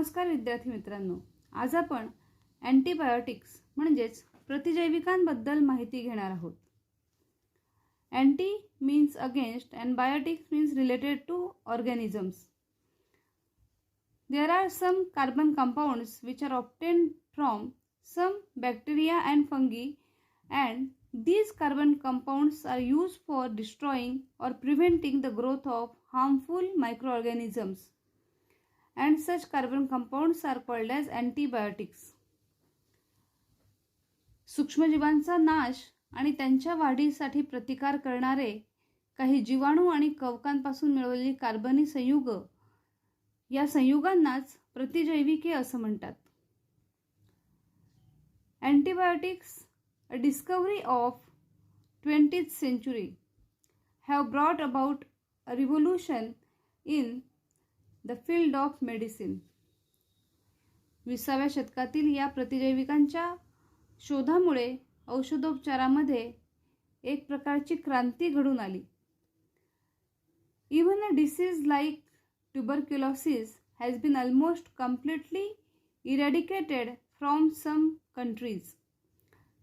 नमस्कार विद्यार्थी मित्रांनो, आज आपण अँटीबायोटिक्स म्हणजेच प्रतिजैविकांबद्दल माहिती घेणार आहोत. Anti means against and biotics means related to organisms. There are some carbon compounds which are obtained from some bacteria and fungi, and these carbon compounds are used for destroying or preventing the growth of harmful microorganisms. And such carbon compounds are called as antibiotics. सूक्ष्मजीवांचा नाश आणि त्यांच्या वाढीसाठी प्रतिकार करणारे काही जीवाणू आणि कवकांपासून मिळवलेली कार्बनी संयुग, या संयुगांनाच प्रतिजैविके असं म्हणतात. Antibiotics, a discovery of 20th century, have brought about a revolution in the field of medicine. 20व्या शतकातील या प्रतिजैविकांच्या शोधामुळे औषधोपचारामध्ये एक प्रकारची क्रांती घडून आली. Even a disease like tuberculosis has been almost completely eradicated from some countries.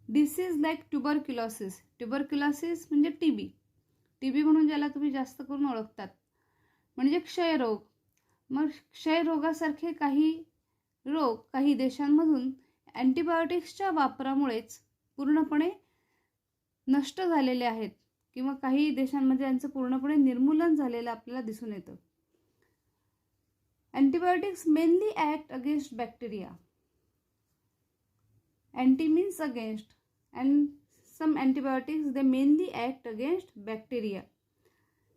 Disease like tuberculosis म्हणजे TB म्हणून ज्याला तुम्ही जास्त करून ओळखतात, म्हणजे क्षयरोग. मग क्षयरोगासारखे काही रोग काही देशांमधून अँटीबायोटिक्सच्या वापरामुळेच पूर्णपणे नष्ट झालेले आहेत किंवा काही देशांमध्ये यांचं पूर्णपणे निर्मूलन झालेलं आपल्याला दिसून येतं. Antibiotics mainly act against bacteria. Anti means against and some antibiotics they mainly act against bacteria.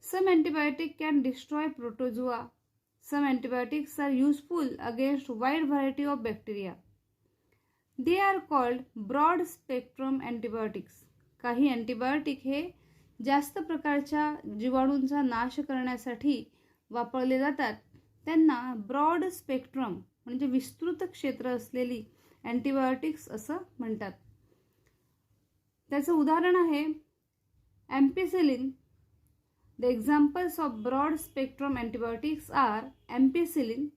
Some antibiotics can destroy protozoa. Some antibiotics are useful against wide variety of bacteria. They are called broad spectrum antibiotics. काही antibiotic हे जास्त प्रकारच्या जीवाणूंचा नाश करण्यासाठी वापरले जातात. त्यांना broad spectrum म्हणजे विस्तृत क्षेत्र असलेली अँटीबायोटिक्स असं म्हणतात. त्याचं उदाहरण आहे ampicillin. The examples of broad spectrum antibiotics are ampicillin,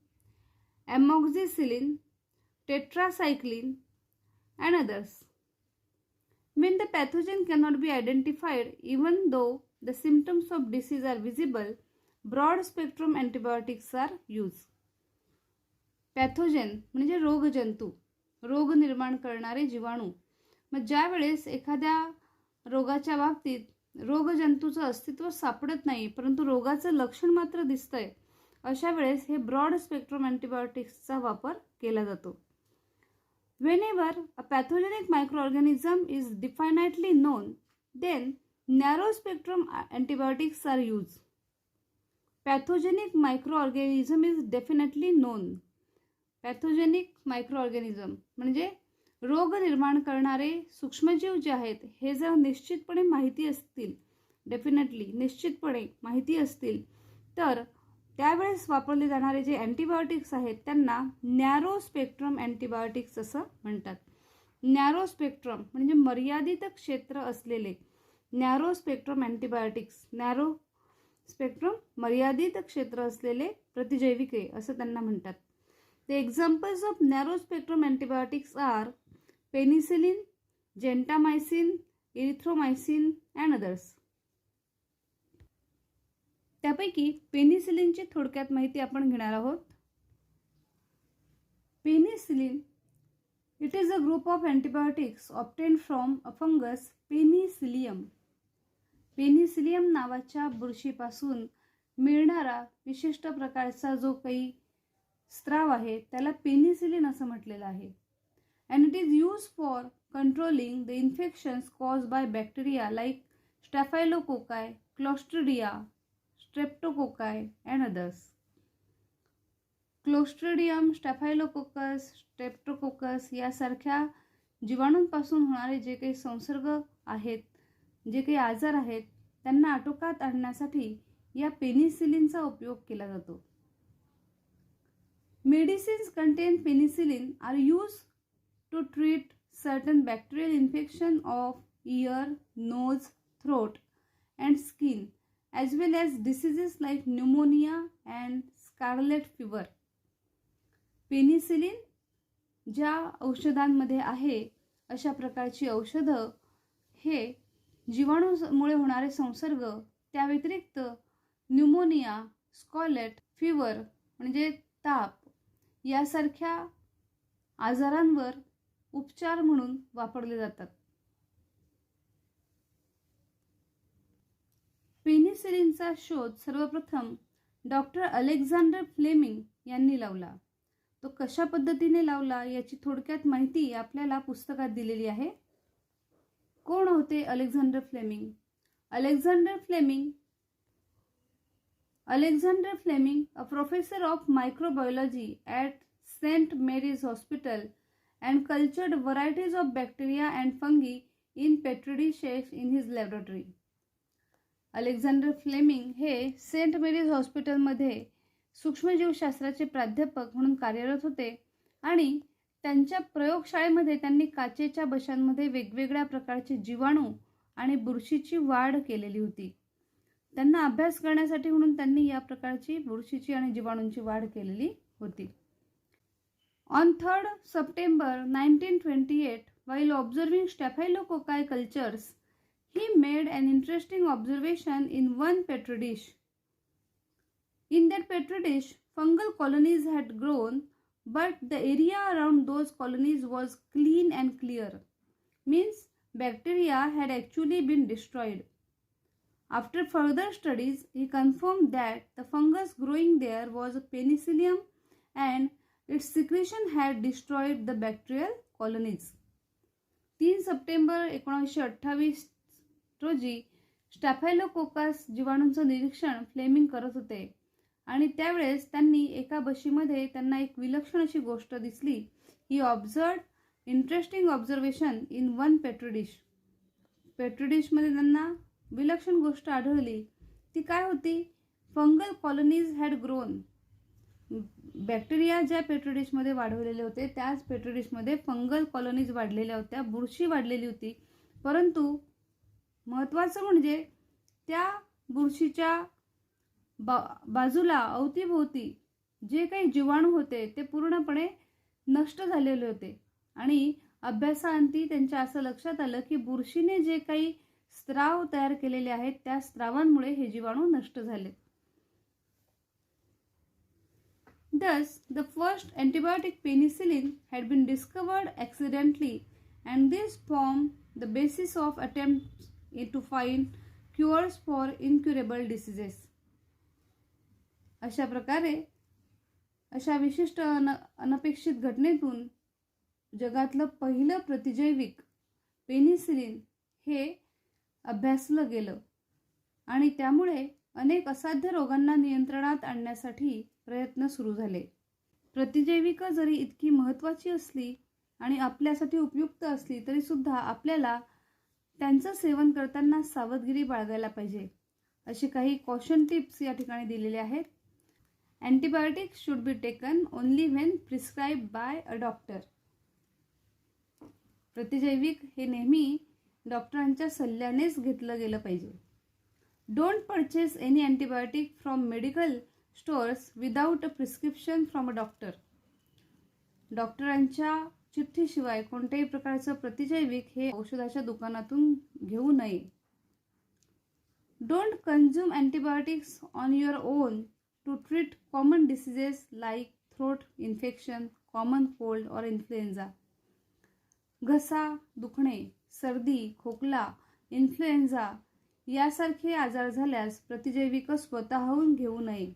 amoxicillin, tetracycline and others. When the pathogen cannot be identified even though the symptoms of disease are visible, broad spectrum antibiotics are used. Pathogen म्हणजे रोगजंतू, रोग निर्माण करणारे जीवाणू. मग ज्या वेळेस एखाद्या रोगाच्या बाबतीत रोगजंतूचं अस्तित्व सापडत नाही परंतु रोगाचं लक्षण मात्र दिसतंय, अशा वेळेस हे ब्रॉड स्पेक्ट्रम अँटीबायोटिक्सचा वापर केला जातो. Whenever a pathogenic microorganism is definitely known, then narrow spectrum antibiotics are used. Pathogenic microorganism is definitely known. Pathogenic microorganism म्हणजे रोग निर्माण करणारे सूक्ष्मजीव जे आहेत हे जर निश्चितपणे माहिती असतील, डेफिनेटली निश्चितपणे माहिती असतील, तर त्यावेळेस वापरले जाणारे जे अँटीबायोटिक्स आहेत त्यांना नॅरो स्पेक्ट्रम अँटीबायोटिक्स असं म्हणतात. नॅरो स्पेक्ट्रम म्हणजे मर्यादित क्षेत्र असलेले narrow spectrum antibiotics. Narrow spectrum मर्यादित क्षेत्र असलेले प्रतिजैविके असं त्यांना म्हणतात. The examples of narrow spectrum antibiotics are penicillin, gentamicin, erythromycin and others. त्यापैकी पेनिसिलिनची थोडक्यात माहिती आपण घेणार आहोत. Penicillin it is a group of antibiotics obtained from a fungus penicillium. Penicillium नावाच्या बुरशीपासून मिळणारा विशिष्ट प्रकारचा जो काही स्त्राव आहे त्याला पेनिसिलिन असं म्हटलेलं आहे. And it is use for controlling the infections cause by bacteria like staphylococci, clostridia, streptococci and others. Clostridium, staphylococcus, streptococcus यासारख्या जीवाणूंपासून होणारे जे काही संसर्ग आहेत, जे काही आजार आहेत त्यांना आटोक्यात आणण्यासाठी या पेनिसिलिनचा उपयोग केला जातो. Medicines contain penicillin are used to treat certain bacterial infection of ear, nose, throat and skin as well as diseases like pneumonia and scarlet fever. पेनिसिलिन ज्या औषधांमध्ये आहे अशा प्रकारची औषधं हे जीवाणूमुळे होणारे संसर्ग, त्या व्यतिरिक्त न्यूमोनिया, स्कॉलेट फीवर म्हणजे ताप यासारख्या आजारांवर उपचार म्हणून वापरले जातात. पेनिसिलिनचा शोध सर्वप्रथम डॉक्टर अलेक्झांडर फ्लेमिंग यांनी लावला. तो कशा पद्धतीने लावला याची थोडक्यात माहिती आपल्याला पुस्तकात दिलेली आहे. कोण होते Alexander Fleming? Alexander Fleming, a professor of microbiology at St. Mary's Hospital and cultured varieties of bacteria and fungi in petri dishes in his laboratory. Alexander Fleming हे सेंट मेरीज हॉस्पिटलमध्ये सूक्ष्मजीवशास्त्राचे प्राध्यापक म्हणून कार्यरत होते आणि त्यांच्या प्रयोगशाळेमध्ये त्यांनी काचेच्या बशांमध्ये वेगवेगळ्या प्रकारचे जीवाणू आणि बुरशीची वाढ केलेली होती. त्यांना अभ्यास करण्यासाठी म्हणून त्यांनी या प्रकारची बुरशीची आणि जीवाणूंची वाढ केलेली होती. On 3 September 1928, while observing Staphylococci cultures, he made an interesting observation in one petri dish. In that petri dish, fungal colonies had grown, but the area around those colonies was clean and clear. Means bacteria had actually been destroyed. After further studies, he confirmed that the fungus growing there was penicillium and its secretion had destroyed the bacterial colonies. 3 September 1928 रोजी स्टॅफायलोकोकस जीवाणूंचं निरीक्षण Fleming करत होते आणि त्यावेळेस त्यांनी एका बशीमध्ये त्यांना एक विलक्षण अशी गोष्ट दिसली. He observed interesting observation in one petri dish. Petri डिशमध्ये त्यांना विलक्षण गोष्ट आढळली. ती काय होती? Fungal colonies had grown. Bacteria ज्या पेट्री डिशमध्ये वाढवलेले होते त्याच पेट्री डिशमध्ये फंगल कॉलनीज वाढलेल्या होत्या, बुरशी वाढलेली होती. परंतु महत्त्वाचं म्हणजे त्या बुरशीच्या बाजूला अवतीभोवती जे काही जीवाणू होते ते पूर्णपणे नष्ट झालेले होते आणि अभ्यासाअंती त्यांच्या असं लक्षात आलं की बुरशीने जे काही स्त्राव तयार केलेले आहेत त्या स्त्रावांमुळे हे जीवाणू नष्ट झाले. Thus, the first antibiotic penicillin had been discovered accidentally, and this formed the basis of attempts to find cures for incurable diseases. अशा प्रकारे अशा विशिष्ट अनपेक्षित घटनेतून जगातलं पहिलं प्रतिजैविक पेनिसिलिन हे अभ्यासलं गेलं आणि त्यामुळे अनेक असाध्य रोगांना नियंत्रणात आणण्यासाठी प्रयत्न सुरू झाले. प्रतिजैविक जरी इतकी महत्त्वाची असली आणि आपल्यासाठी उपयुक्त असली तरी सुद्धा आपल्याला त्यांचं सेवन करताना सावधगिरी बाळगायला पाहिजे. अशी काही कॉशन टिप्स या ठिकाणी दिलेल्या आहेत. Antibiotics should be taken only when prescribe by a doctor. प्रतिजैविक हे नेहमी डॉक्टरांच्या सल्ल्यानेच घेतलं गेलं पाहिजे. Don't purchase any antibiotic from medical stores without a prescription from a doctor. डॉक्टरांच्या चिठ्ठीशिवाय कोणत्याही प्रकारचं प्रतिजैविक हे औषधाच्या दुकानातून घेऊ नये. Don't consume antibiotics on your own to treat common diseases like throat infection, common cold और इन्फ्लुएन्झा. घसा दुखणे, सर्दी, खोकला, इन्फ्लुएन्झा यासारखे आजार झाल्यास प्रतिजैविक स्वतःहून घेऊ नये.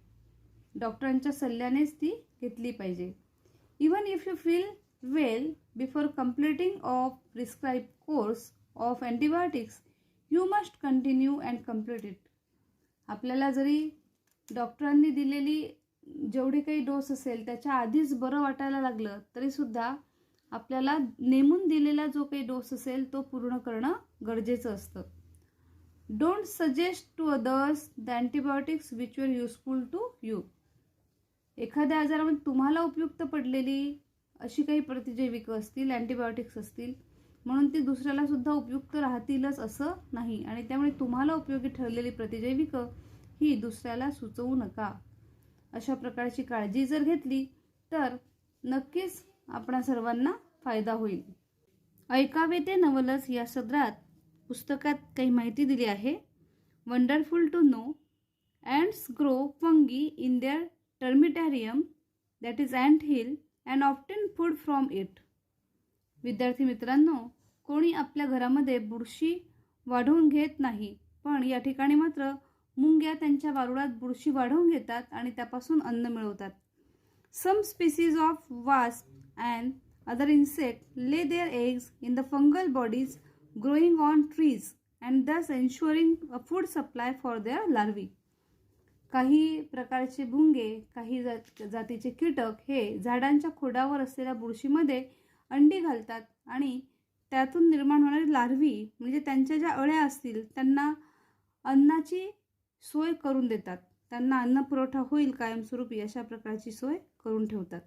डॉक्टरांच्या सल्ल्यानेच ती घेतली पाहिजे. Even if you feel well before completing of prescribe course of antibiotics you must continue and complete it. आपल्याला जरी डॉक्टरांनी दिलेली जेवढी काही डोस असेल त्याच्या आधीच बरं वाटायला लागलं तरीसुद्धा आपल्याला नेमून दिलेला जो काही डोस असेल तो पूर्ण करणं गरजेचं असतं. Don't suggest to others the antibiotics which were useful to you. एखाद्या आजारामध्ये तुम्हाला उपयुक्त पडलेली अशी काही प्रतिजैविक असतील, अँटीबायोटिक्स असतील म्हणून ती दुसऱ्याला सुद्धा उपयुक्त राहतीलच असं नाही आणि त्यामुळे तुम्हाला उपयोगी ठरलेली प्रतिजैविक ही दुसऱ्याला सुचवू नका. अशा प्रकारची काळजी जर घेतली तर नक्कीच आपणा सर्वांना फायदा होईल. ऐकावे ते नवलच या सदरात पुस्तकात काही माहिती दिली आहे. Wonderful to know, ants grow fungi in their termitarium, that is ant hill, and often food from it. विद्यार्थी मित्रांनो, कोणी आपल्या घरामध्ये बुरशी वाढवून घेत नाही, पण या ठिकाणी मात्र मुंग्या त्यांच्या वारुळात बुरशी वाढवून घेतात आणि त्यापासून अन्न मिळवतात. Some species of wasp and other insect lay their eggs in the fungal bodies growing on trees and thus ensuring a food supply for their larvae. काही प्रकारचे भुंगे, काही जातीचे कीटक हे झाडांच्या खोडावर असलेल्या बुरशीमध्ये अंडी घालतात आणि त्यातून निर्माण होणारी लार्वी म्हणजे त्यांच्या ज्या अळ्या असतील त्यांना अन्नाची सोय करून देतात. त्यांना अन्न पुरवठा होईल कायमस्वरूपी अशा प्रकारची सोय करून ठेवतात.